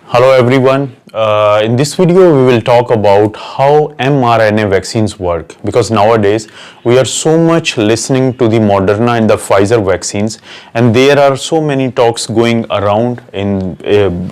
Hello everyone. In this video we will talk about how mRNA vaccines work, because nowadays we are so much listening to the Moderna and the Pfizer vaccines, and there are so many talks going around in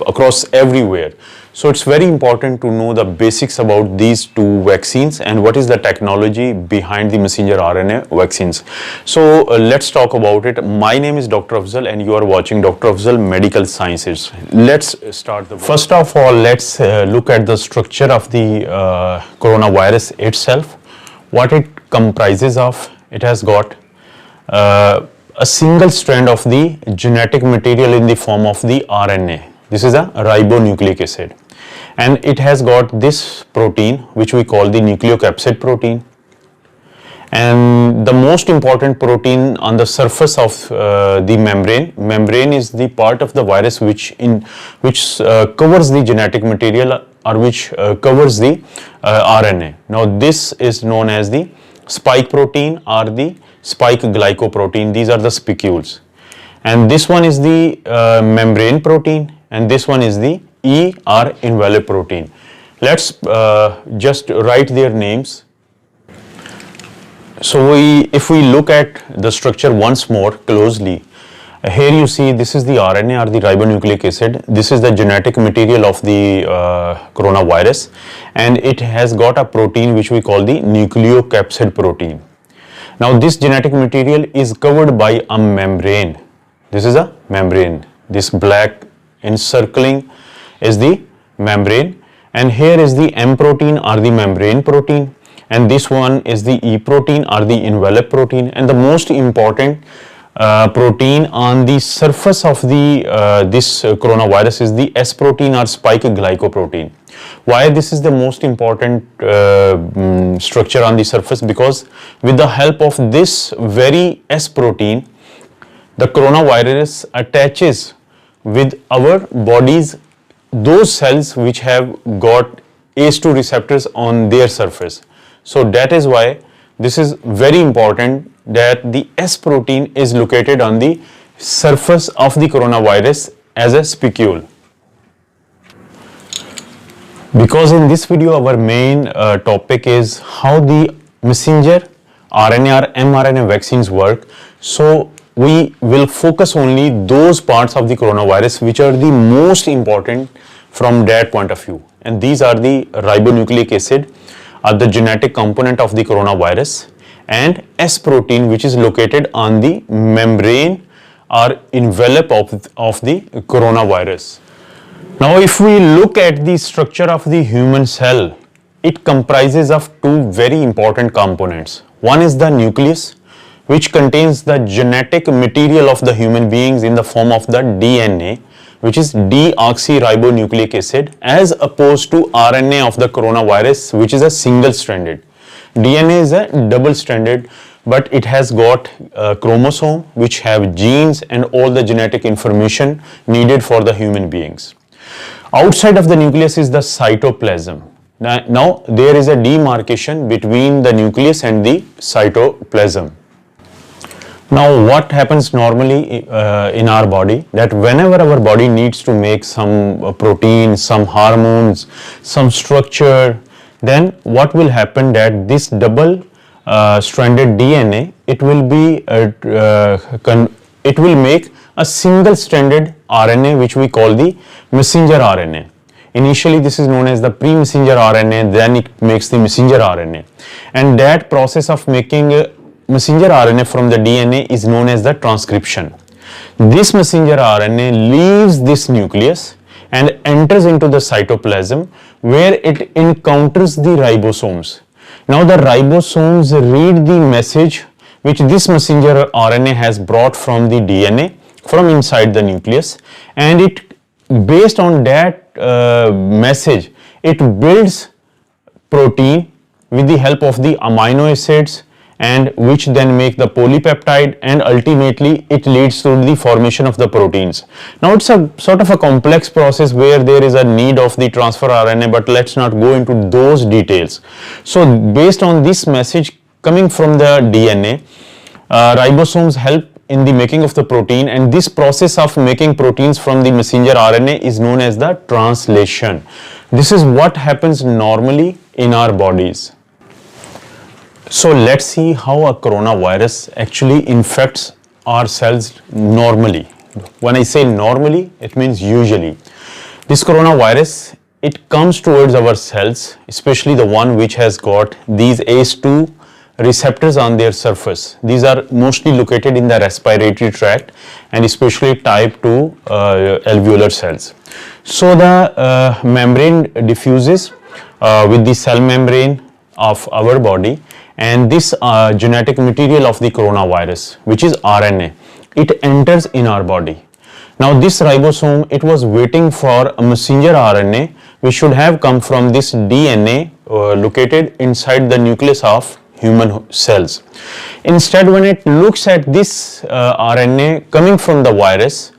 across everywhere. So it's very important to know the basics about these two vaccines and what is the technology behind the messenger RNA vaccines. So let's talk about it. My name is Dr. Afzal and you are watching Dr. Afzal Medical Sciences. Let's start the First of all, let's look at the structure of the coronavirus itself. What it comprises of. It has got a single strand of the genetic material in the form of the RNA. This is a ribonucleic acid, and it has got this protein which we call the nucleocapsid protein. And the most important protein on the surface of the membrane is the part of the virus which covers the genetic material, or which covers the RNA. Now this is known as the spike protein or the spike glycoprotein. These are the spicules, and this one is the membrane protein, and this one is the E or envelope protein. Let's just write their names. So if we look at the structure once more closely, here you see this is the RNA or the ribonucleic acid. This is the genetic material of the coronavirus, and it has got a protein which we call the nucleocapsid protein. Now this genetic material is covered by a membrane. This is a membrane. This black encircling is the membrane, and here is the M protein or the membrane protein, and this one is the E protein or the envelope protein. And the most important protein on the surface of the this coronavirus is the S protein or spike glycoprotein. Why this is the most important structure on the surface? Because with the help of this very S protein, the coronavirus attaches with our bodies those cells which have got ACE2 receptors on their surface. So that is why this is very important that the S protein is located on the surface of the coronavirus as a spicule. Because in this video our main topic is how the messenger RNA or mRNA vaccines work, so we will focus only those parts of the coronavirus which are the most important from that point of view, and these are the ribonucleic acid, are the genetic component of the coronavirus, and S protein which is located on the membrane or envelope of the coronavirus. Now if we look at the structure of the human cell, it comprises of two very important components. One is the nucleus, which contains the genetic material of the human beings in the form of the DNA, which is deoxyribonucleic acid, as opposed to RNA of the coronavirus, which is a single stranded. DNA is a double stranded, but it has got a chromosome which have genes and all the genetic information needed for the human beings. Outside of the nucleus is the cytoplasm. Now there is a demarcation between the nucleus and the cytoplasm. Now what happens normally in our body, that whenever our body needs to make some protein, some hormones, some structure, then what will happen, that this double stranded DNA, it will make a single stranded RNA which we call the messenger RNA. Initially this is known as the pre-messenger RNA, then it makes the messenger RNA, and that process of making messenger RNA from the DNA is known as the transcription. This messenger RNA leaves this nucleus and enters into the cytoplasm, where it encounters the ribosomes. Now the ribosomes read the message which this messenger RNA has brought from the DNA from inside the nucleus, and it, based on that message, it builds protein with the help of the amino acids, and which then make the polypeptide, and ultimately it leads to the formation of the proteins. Now it's a sort of a complex process where there is a need of the transfer RNA, but let's not go into those details. So based on this message coming from the DNA, ribosomes help in the making of the protein, and this process of making proteins from the messenger RNA is known as the translation. This is what happens normally in our bodies. So let's see how a coronavirus actually infects our cells normally. When I say normally, it means usually. This coronavirus, it comes towards our cells, especially the one which has got these ACE2 receptors on their surface. These are mostly located in the respiratory tract and especially type 2 alveolar cells. So the membrane diffuses with the cell membrane of our body, and this genetic material of the coronavirus, which is RNA, it enters in our body. Now this ribosome, it was waiting for a messenger RNA which should have come from this DNA located inside the nucleus of human cells. Instead, when it looks at this RNA coming from the virus,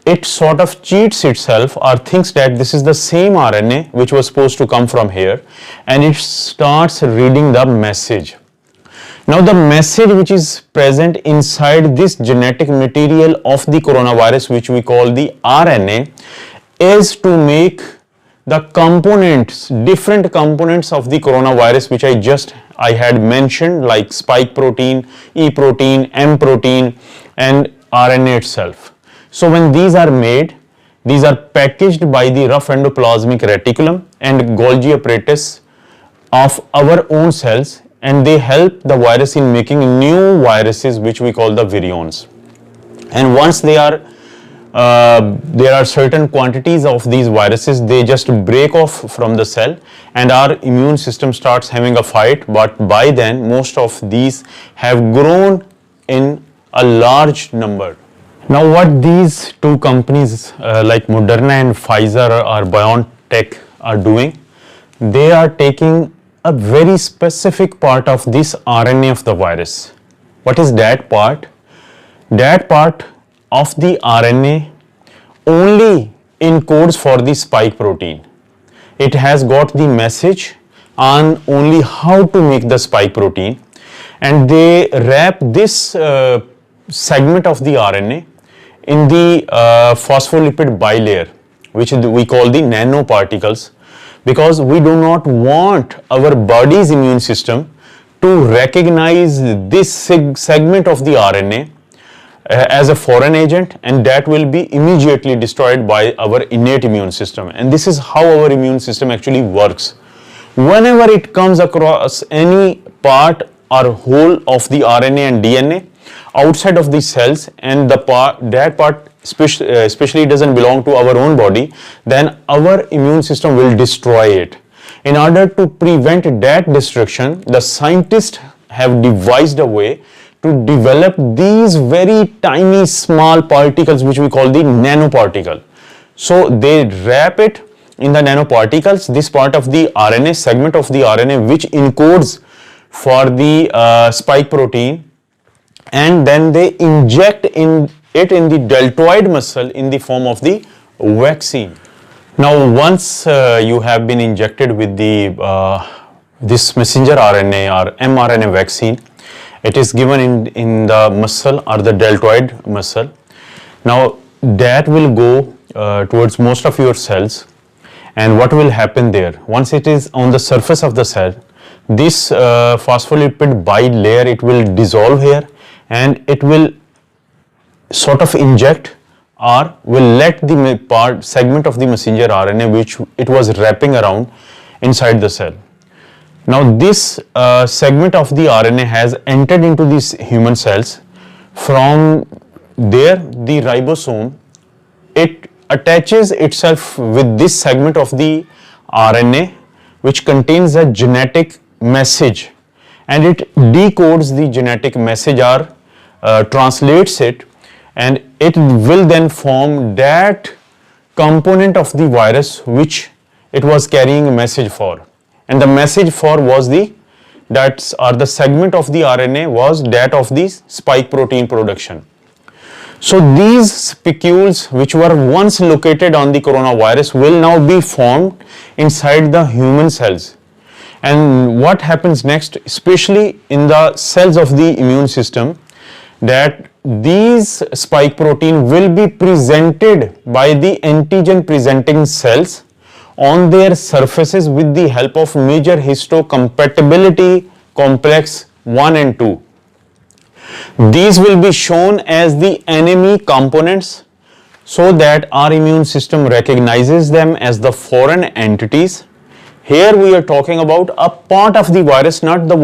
it sort of cheats itself or thinks that this is the same RNA which was supposed to come from here, and it starts reading the message. Now the message which is present inside this genetic material of the coronavirus, which we call the RNA, is to make the components, different components of the coronavirus which I had mentioned, like spike protein, E protein, M protein, and RNA itself. So when these are made, these are packaged by the rough endoplasmic reticulum and Golgi apparatus of our own cells, and they help the virus in making new viruses which we call the virions. And once there are certain quantities of these viruses, they just break off from the cell and our immune system starts having a fight, but by then most of these have grown in a large number. Now what these two companies like Moderna and Pfizer or BioNTech are doing, they are taking a very specific part of this RNA of the virus. What is that part? That part of the RNA only encodes for the spike protein. It has got the message on only how to make the spike protein, and they wrap this segment of the RNA in the phospholipid bilayer, which we call the nanoparticles, because we do not want our body's immune system to recognize this segment of the RNA as a foreign agent, and that will be immediately destroyed by our innate immune system. And this is how our immune system actually works. Whenever it comes across any part or whole of the RNA and DNA outside of the cells, and that part especially doesn't belong to our own body, then our immune system will destroy it. In order to prevent that destruction, the scientists have devised a way to develop these very tiny small particles which we call the nanoparticle. So they wrap it in the nanoparticles, this part of the RNA, segment of the RNA which encodes for the spike protein, and then they inject it in the deltoid muscle in the form of the vaccine. Now once you have been injected with this messenger RNA or mRNA vaccine, it is given in the muscle or the deltoid muscle. Now that will go towards most of your cells, and what will happen there? Once it is on the surface of the cell, this phospholipid bilayer, it will dissolve here, and it will sort of inject or will let the segment of the messenger RNA which it was wrapping around inside the cell. Now this segment of the RNA has entered into these human cells. From there, the ribosome, it attaches itself with this segment of the RNA which contains a genetic message, and it decodes the genetic message or translates it, and it will then form that component of the virus which it was carrying a message for. And the message for was the segment of the RNA was that of the spike protein production. So these spicules which were once located on the coronavirus will now be formed inside the human cells. And what happens next, especially in the cells of the immune system, that these spike protein will be presented by the antigen presenting cells on their surfaces with the help of major histocompatibility complex 1 and 2. These will be shown as the enemy components so that our immune system recognizes them as the foreign entities. Here we are talking about a part of the virus, not the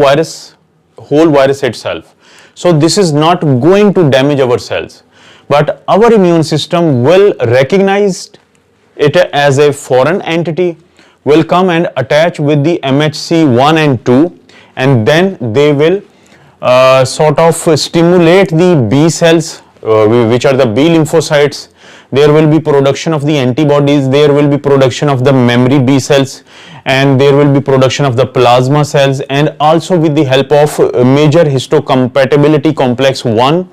whole virus itself. So this is not going to damage our cells, but our immune system will recognize it as a foreign entity, will come and attach with the MHC 1 and 2, and then they will sort of stimulate the B cells, which are the B lymphocytes. There will be production of the antibodies, there will be production of the memory B cells, and there will be production of the plasma cells, and also with the help of major histocompatibility complex 1,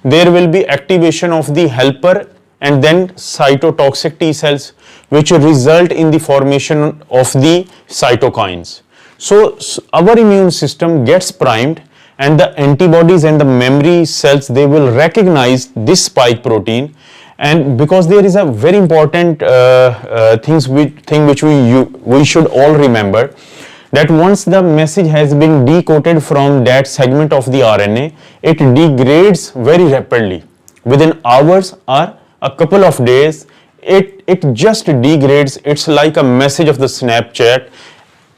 there will be activation of the helper and then cytotoxic T cells, which result in the formation of the cytokines. So our immune system gets primed, and the antibodies and the memory cells, they will recognize this spike protein. And because there is a very important thing which we should all remember, that once the message has been decoded from that segment of the RNA, it degrades very rapidly. Within hours or a couple of days, it just degrades. It's like a message of the Snapchat.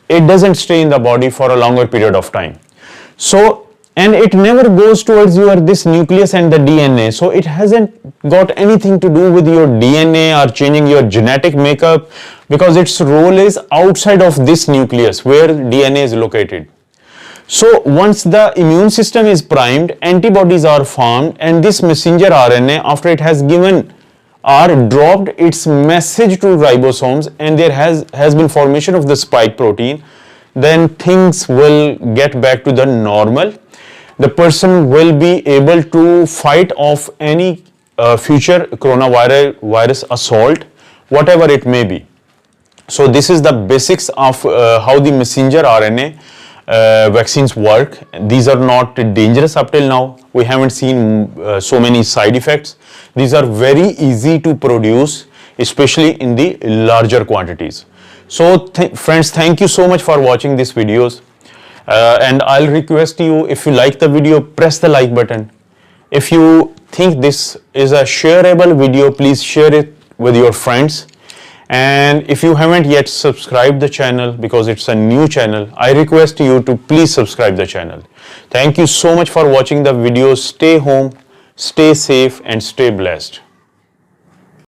It doesn't stay in the body for a longer period of time. So, and it never goes towards this nucleus and the DNA. So it hasn't got anything to do with your DNA or changing your genetic makeup, because its role is outside of this nucleus where DNA is located. So once the immune system is primed, antibodies are formed, and this messenger RNA, after it has given or dropped its message to ribosomes, and there has been formation of the spike protein, then things will get back to the normal. The person will be able to fight off any future coronavirus assault, whatever it may be. So this is the basics of how the messenger RNA vaccines work. These are not dangerous up till now. We haven't seen so many side effects. These are very easy to produce, especially in the larger quantities. So friends, thank you so much for watching these videos. And I'll request you, if you like the video, press the like button. If you think this is a shareable video, please share it with your friends. And if you haven't yet subscribed the channel, because it's a new channel, I request you to please subscribe the channel. Thank you so much for watching the video. Stay home, stay safe, and stay blessed.